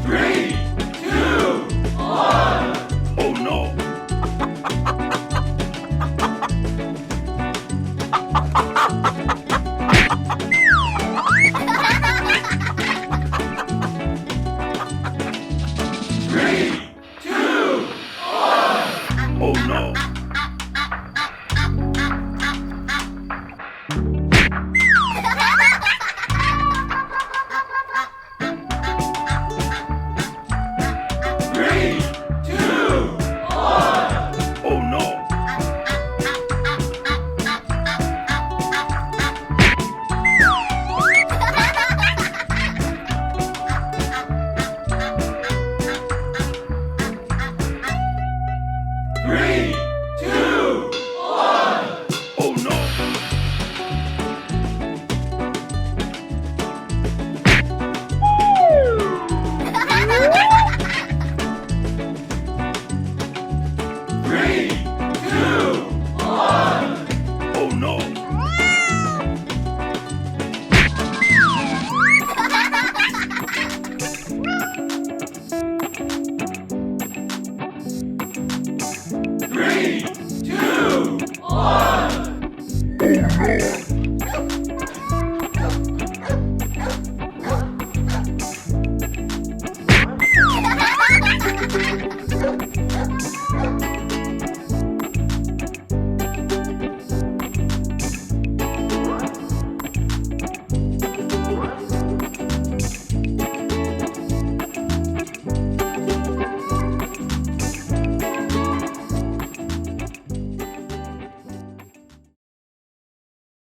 Three, two, one. Oh no! Three, two, one. Oh no! Three, two, one. Oh no! Three, two, one. Oh no! Three,